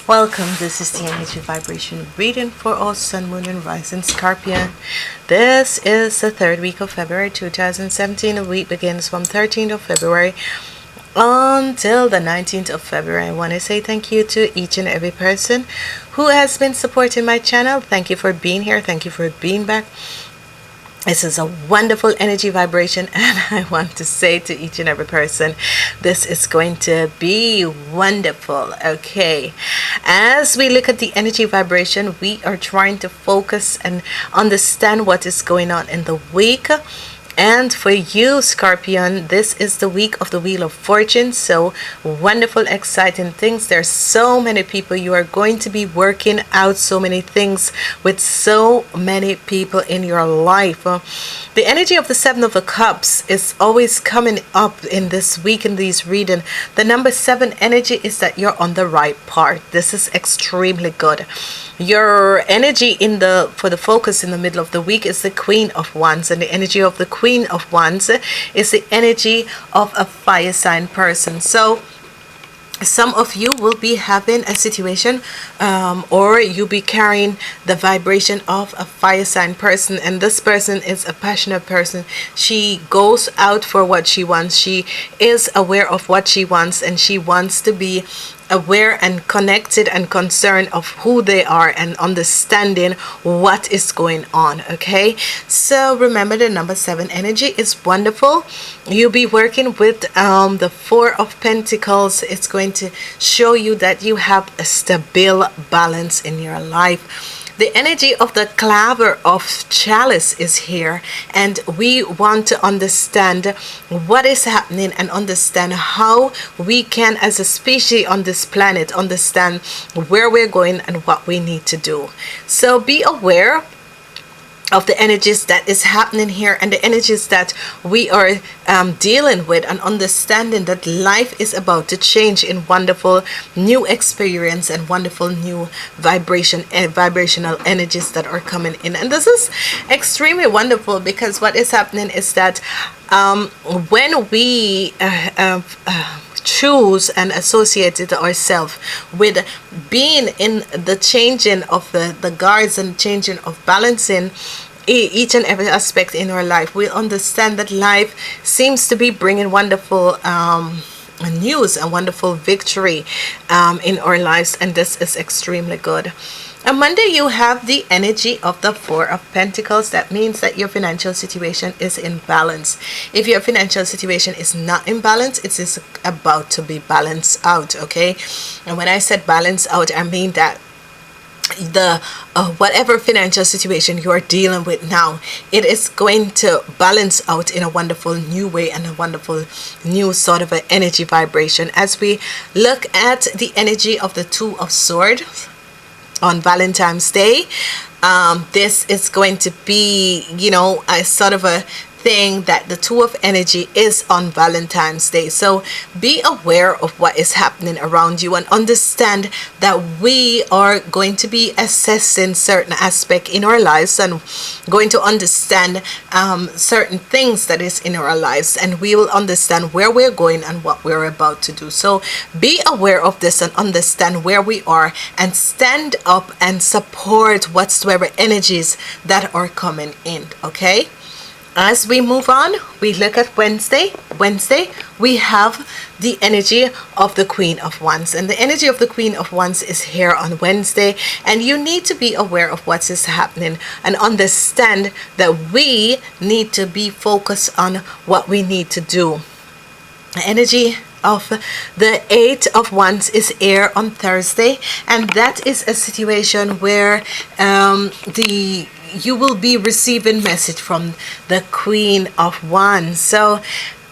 Welcome, this is the energy vibration reading for all Sun, Moon and Rising Scorpion. This is the third week of February 2017. The week begins from 13th of February until the 19th of February. I want to say thank you to each and every person who has been supporting my channel. Thank you for being here. Thank you for being back. This is a wonderful energy vibration, and I want to say to each and every person, this is going to be wonderful. Okay, as we look at the energy vibration, we are trying to focus and understand what is going on in the week. And for you, Scorpion, this is the week of the Wheel of Fortune. So wonderful, exciting things. There's so many people. You are going to be working out so many things with so many people in your life. The energy of the Seven of the Cups is always coming up in this week in these reading. The number 7 energy is that you're on the right path. This is extremely good. Your energy for the focus in the middle of the week is the Queen of Wands, and the energy of the Queen of Wands is the energy of a fire sign person. So some of you will be having a situation or you'll be carrying the vibration of a fire sign person, and this person is a passionate person. She goes out for what she wants. She is aware of what she wants, and she wants to be aware and connected and concerned of who they are and understanding what is going on. Okay, so remember, the number 7 energy is wonderful. You'll be working with the 4 of Pentacles. It's going to show you that you have a stable balance in your life. The energy of the Claver of Chalice is here, and we want to understand what is happening and understand how we can, as a species on this planet, understand where we're going and what we need to do. So be aware of the energies that is happening here and the energies that we are dealing with, and understanding that life is about to change in wonderful new experience and wonderful new vibrational energies that are coming in. And this is extremely wonderful, because what is happening is that when we choose and associated ourselves with being in the changing of the guards and changing of balancing each and every aspect in our life, we understand that life seems to be bringing wonderful news and wonderful victory in our lives, and this is extremely good. On Monday, you have the energy of the 4 of Pentacles. That means that your financial situation is in balance. If your financial situation is not in balance, it is about to be balanced out. Okay, and when I said balance out, I mean that the whatever financial situation you are dealing with now, it is going to balance out in a wonderful new way and a wonderful new sort of an energy vibration. As we look at the energy of the 2 of Swords on Valentine's Day, this is going to be, you know, a sort of a thing that the 2 of energy is on Valentine's Day. So be aware of what is happening around you, and understand that we are going to be assessing certain aspect in our lives and going to understand certain things that is in our lives, and we will understand where we're going and what we're about to do. So be aware of this and understand where we are, and stand up and support whatsoever energies that are coming in. Okay, as we move on, we look at Wednesday. Wednesday, we have the energy of the Queen of Wands, and the energy of the Queen of Wands is here on Wednesday, and you need to be aware of what is happening and understand that we need to be focused on what we need to do. The energy of the 8 of Wands is here on Thursday, and that is a situation where you will be receiving message from the Queen of Wands. So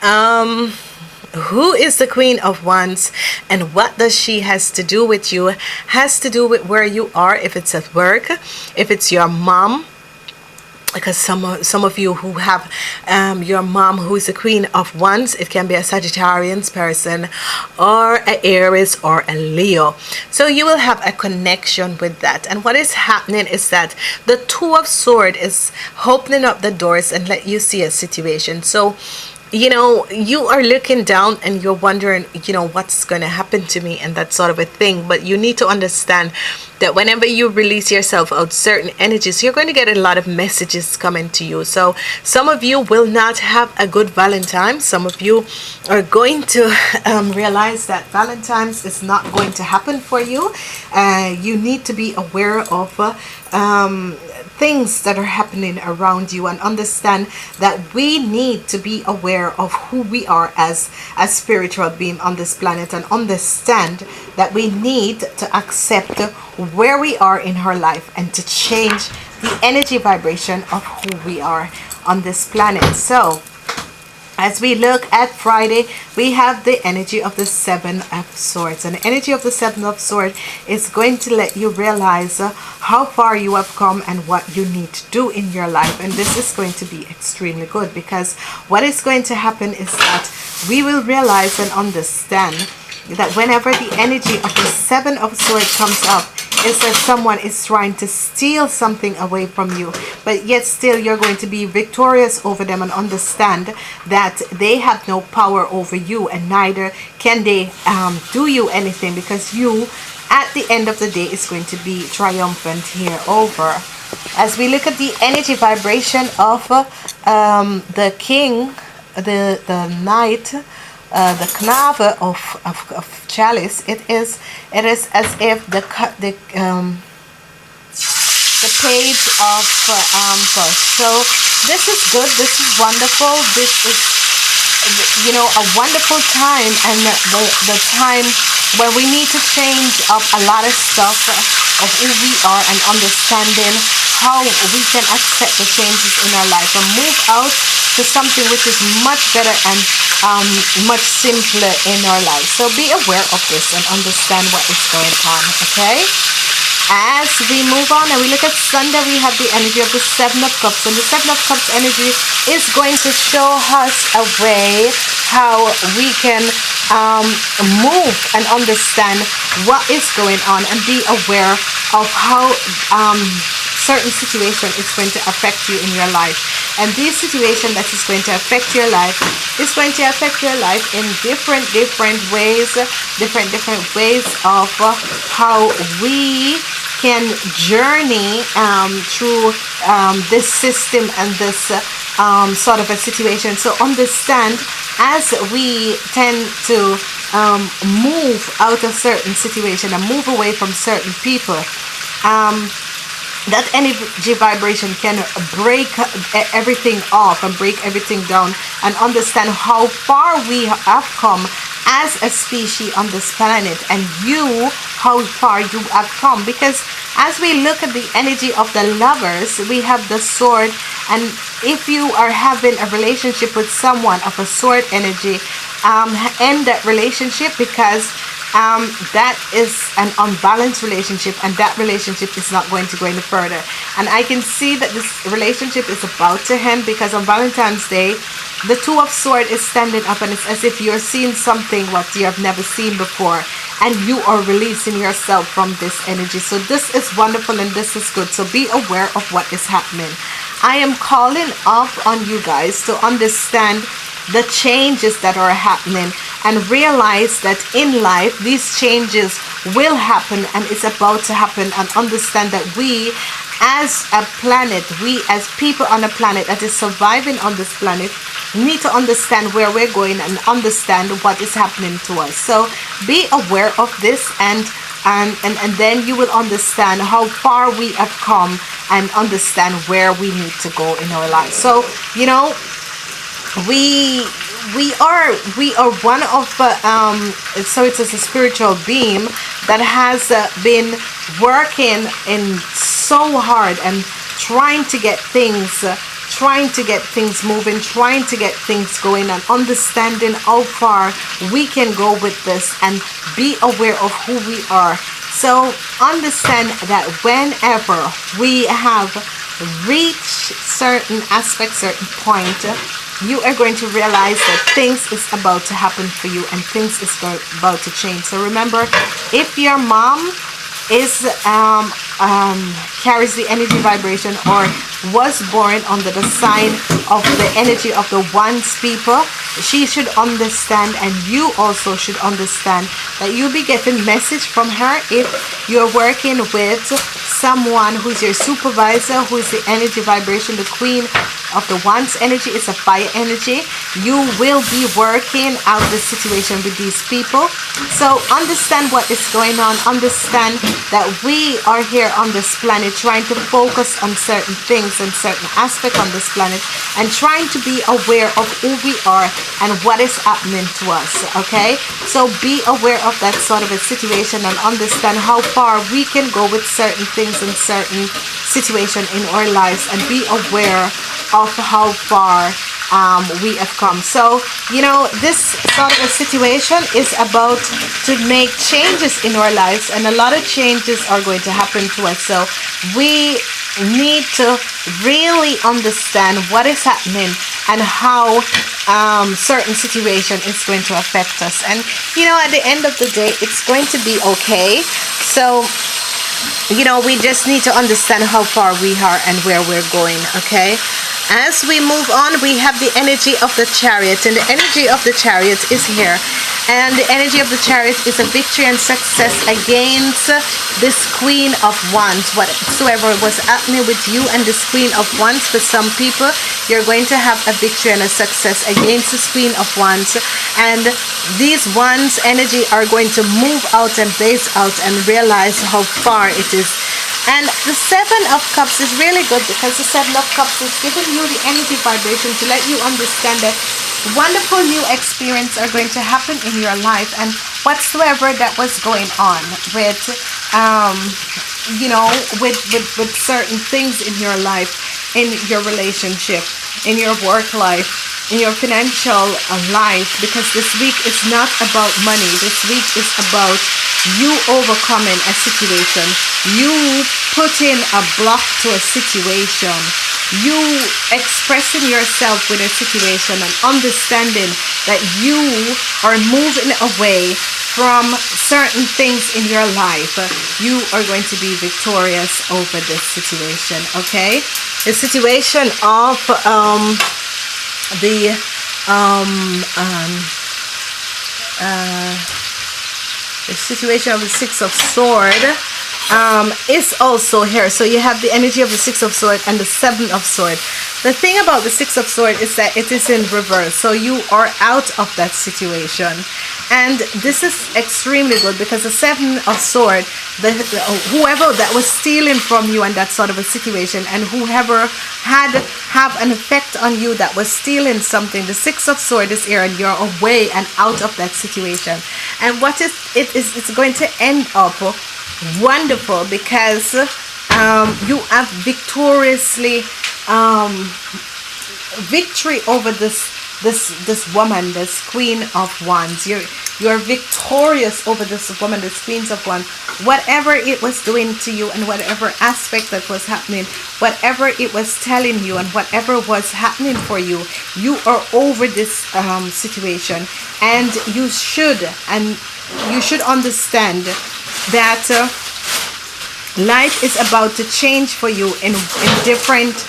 who is the Queen of Wands, and what does she has to do with you? Has to do with where you are, if it's at work, if it's your mom, because some of you who have your mom who is the Queen of Wands, it can be a Sagittarian person or an Aries or a Leo. So you will have a connection with that. And what is happening is that the 2 of Swords is opening up the doors and let you see a situation. So you know, you are looking down and you're wondering, you know, what's going to happen to me and that sort of a thing. But you need to understand that whenever you release yourself out certain energies, you're going to get a lot of messages coming to you. So some of you will not have a good Valentine. Some of you are going to realize that Valentine's is not going to happen for you. You need to be aware of things that are happening around you, and understand that we need to be aware of who we are as a spiritual being on this planet, and understand that we need to accept where we are in our life and to change the energy vibration of who we are on this planet. So as we look at Friday, we have the energy of the Seven of Swords. And the energy of the Seven of Swords is going to let you realize how far you have come and what you need to do in your life. And this is going to be extremely good, because what is going to happen is that we will realize and understand that whenever the energy of the Seven of Swords comes up, is that someone is trying to steal something away from you, but yet still you're going to be victorious over them, and understand that they have no power over you, and neither can they do you anything, because you at the end of the day is going to be triumphant here over. As we look at the energy vibration of the king, the knight, the knave of chalice, it is as if the page of purse. So this is good, this is wonderful, this is, you know, a wonderful time, and the time when we need to change up a lot of stuff of who we are, and understanding how we can accept the changes in our life and move out to something which is much better and much simpler in our life. So be aware of this and understand what is going on, okay? As we move on and we look at Sunday, we have the energy of the Seven of Cups, and the Seven of Cups energy is going to show us a way how we can move and understand what is going on, and be aware of how certain situation is going to affect you in your life. And this situation that is going to affect your life is going to affect your life in different ways, different ways of how we can journey through this system and this sort of a situation. So understand, as we tend to move out of certain situation and move away from certain people, that energy vibration can break everything off and break everything down, and understand how far we have come as a species on this planet, and you, how far you have come. Because as we look at the energy of the Lovers, we have the sword, and if you are having a relationship with someone of a sword energy, end that relationship, because that is an unbalanced relationship, and that relationship is not going to go any further. And I can see that this relationship is about to end, because on Valentine's Day, the Two of Swords is standing up, and it's as if you're seeing something what you have never seen before, and you are releasing yourself from this energy. So this is wonderful and this is good. So be aware of what is happening. I am calling up on you guys to understand the changes that are happening, and realize that in life these changes will happen, and it's about to happen, and understand that we as a planet, we as people on a planet that is surviving on this planet, need to understand where we're going and understand what is happening to us. So be aware of this, and then you will understand how far we have come, and understand where we need to go in our lives. So, you know, we are one of so it's a spiritual being that has been working in so hard and trying to get things moving, trying to get things going, and understanding how far we can go with this, and be aware of who we are. So understand that whenever we have reached certain aspects, certain point, you are going to realize that things is about to happen for you, and things is about to change. So remember, if your mom carries the energy vibration or was born under the sign of the energy of the Wands people, she should understand, and you also should understand, that you'll be getting message from her if you're working with someone who's your supervisor, who's the energy vibration, the Queen of the Wands energy is a fire energy. You will be working out the situation with these people. So understand what is going on. Understand that we are here on this planet trying to focus on certain things and certain aspects on this planet, and trying to be aware of who we are and what is happening to us. Okay, so be aware of that sort of a situation and understand how far we can go with certain things and certain situation in our lives, and be aware of how far we have come. So you know, this sort of a situation is about to make changes in our lives, and a lot of changes are going to happen to us. So we need to really understand what is happening and how certain situation is going to affect us. And you know, at the end of the day, it's going to be okay. So you know, we just need to understand how far we are and where we're going. Okay, as we move on, we have the energy of the Chariot, and the energy of the Chariot is here, and the energy of the Chariot is a victory and success against this Queen of Wands. Whatsoever was happening with you and this Queen of Wands, for some people, you're going to have a victory and a success against this Queen of Wands, and these Wands energy are going to move out and blaze out and realize how far it is. And the Seven of Cups is really good, because the Seven of Cups is giving you the energy vibration to let you understand that wonderful new experience are going to happen in your life, and whatsoever that was going on with you know, with certain things in your life, in your relationship, in your work life, in your financial life, because this week is not about money. This week is about you overcoming a situation, you putting a block to a situation, you expressing yourself with a situation, and understanding that you are moving away from certain things in your life. You are going to be victorious over this situation. Okay, the situation of the situation of the Six of Sword is also here. So you have the energy of the Six of Sword and the Seven of Sword. The thing about the Six of Sword is that it is in reverse, so you are out of that situation, and this is extremely good, because the Seven of Sword, whoever that was stealing from you and that sort of a situation, and whoever have an effect on you that was stealing something, the Six of Sword is here, and you're away and out of that situation. And what is it's going to end up wonderful, because you have victoriously victory over this woman, this Queen of Wands. You're victorious over this woman, this Queen of Wands. Whatever it was doing to you, and whatever aspect that was happening, whatever it was telling you, and whatever was happening for you, you are over this situation. And you should understand that life is about to change for you in different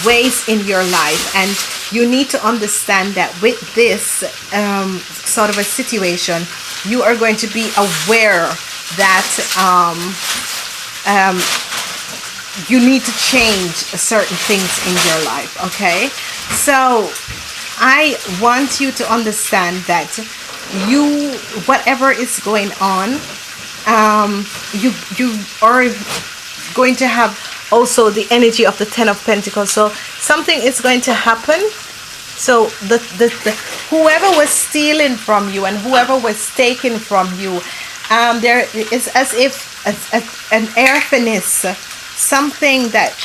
ways in your life, and you need to understand that with this sort of a situation, you are going to be aware that you need to change certain things in your life. Okay, so I want you to understand that whatever is going on, you are going to have also the energy of the Ten of Pentacles. So something is going to happen. So the whoever was stealing from you and whoever was taken from you, there is as if an orphaness, something that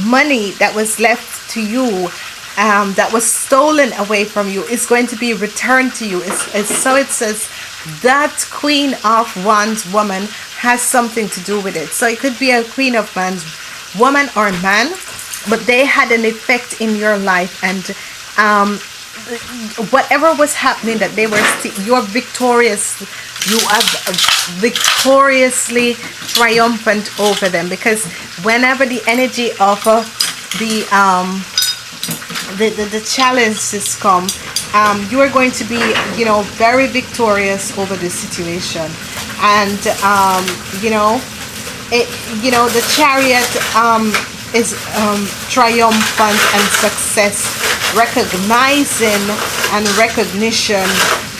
money that was left to you, that was stolen away from you, is going to be returned to you. So it says that Queen of Wands woman has something to do with it. So it could be a Queen of Wands woman or man, but they had an effect in your life, and whatever was happening, that they were you're victorious. You are victoriously triumphant over them, because whenever the energy of the challenges come, you are going to be, you know, very victorious over this situation. And the chariot is triumphant and success, recognizing and recognition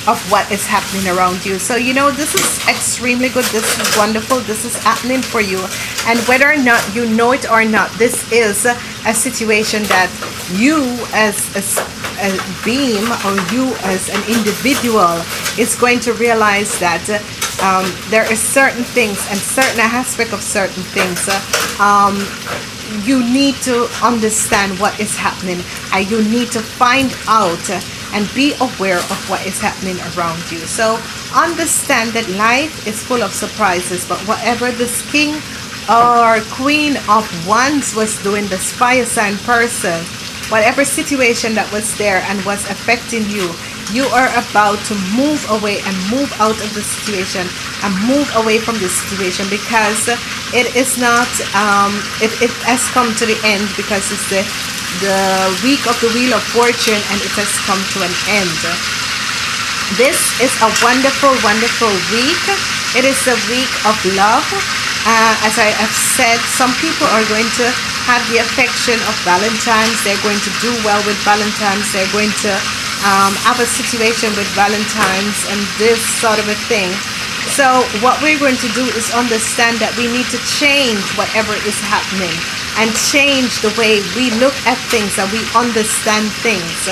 of what is happening around you. So, you know, this is extremely good. This is wonderful. This is happening for you. And whether or not you know it or not, this is a situation that you as a being, or you as an individual, is going to realize that there are certain things and certain aspect of certain things you need to understand what is happening, and you need to find out and be aware of what is happening around you. So understand that life is full of surprises, but whatever this king or queen of wands was doing, the fire sign person, whatever situation that was there and was affecting you, you are about to move away and move out of the situation and move away from the situation, because it is not it has come to the end, because it's the week of the Wheel of Fortune, and it has come to an end. This is a wonderful week. It is a week of love. As I have said, some people are going to have the affection of Valentine's. They're going to do well with Valentine's. They're going to have a situation with Valentine's and this sort of a thing. So what we're going to do is understand that we need to change whatever is happening, and change the way we look at things and we understand things,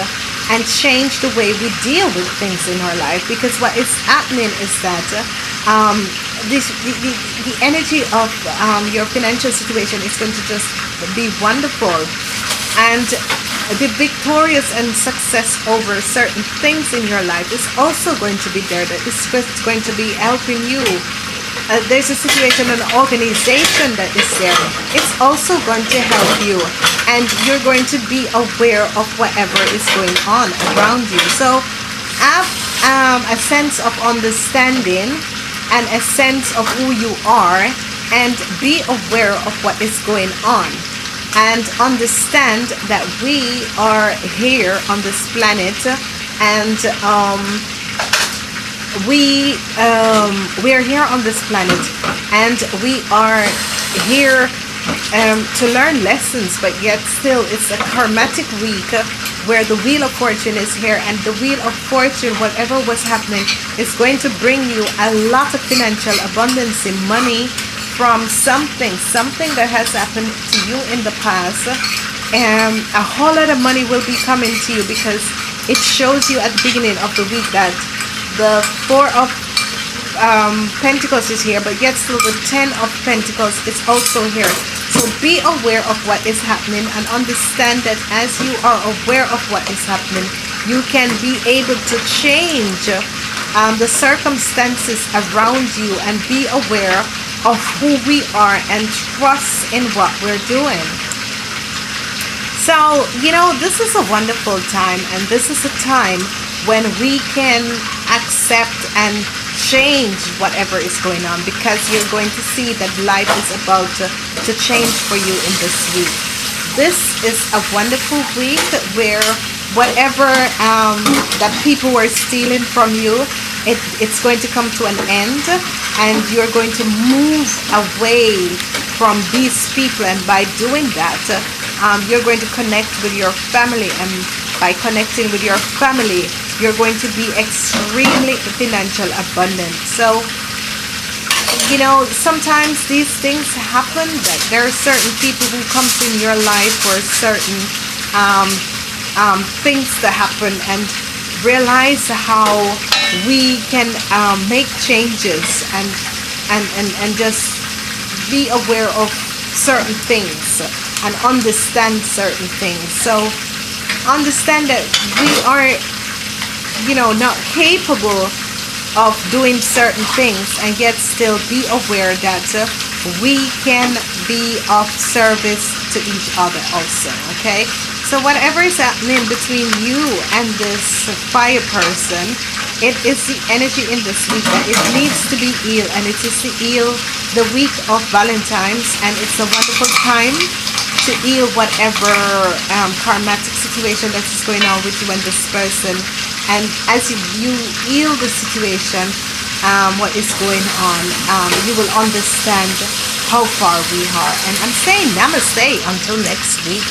and change the way we deal with things in our life. Because what is happening is that the energy of your financial situation is going to just be wonderful, and the victorious and success over certain things in your life is also going to be there. That is going to be helping you. There's a situation, an organization that is there. It's also going to help you, and you're going to be aware of whatever is going on around you. So have a sense of understanding and a sense of who you are, and be aware of what is going on, and understand that we are here on this planet, and we are here on this planet, and we are here to learn lessons, but yet still it's a karmatic week where the Wheel of Fortune is here, and the Wheel of Fortune, whatever was happening, is going to bring you a lot of financial abundance in money from something that has happened to you in the past. And a whole lot of money will be coming to you, because it shows you at the beginning of the week that the Four of Pentacles is here, but yet still the Ten of Pentacles is also here. So be aware of what is happening, and understand that as you are aware of what is happening, you can be able to change the circumstances around you, and be aware of who we are, and trust in what we're doing. So, you know, this is a wonderful time, and this is a time when we can accept and change whatever is going on, because you're going to see that life is about to change for you in this week. This is a wonderful week where whatever that people were stealing from you, it's going to come to an end, and you're going to move away from these people. And by doing that, you're going to connect with your family, and by connecting with your family, you're going to be extremely financial abundant. So, you know, sometimes these things happen, that there are certain people who comes in your life for certain things to happen, and realize how we can make changes and just be aware of certain things and understand certain things. So understand that we are, you know, not capable of doing certain things, and yet still be aware that we can be of service to each other also. Okay, So whatever is happening between you and this fire person, it is the energy in this week that it needs to be healed, and it is to heal the week of Valentine's, and it's a wonderful time to heal whatever karmatic situation that is going on with you and this person. And as you heal the situation, what is going on, you will understand how far we are. And I'm saying namaste until next week.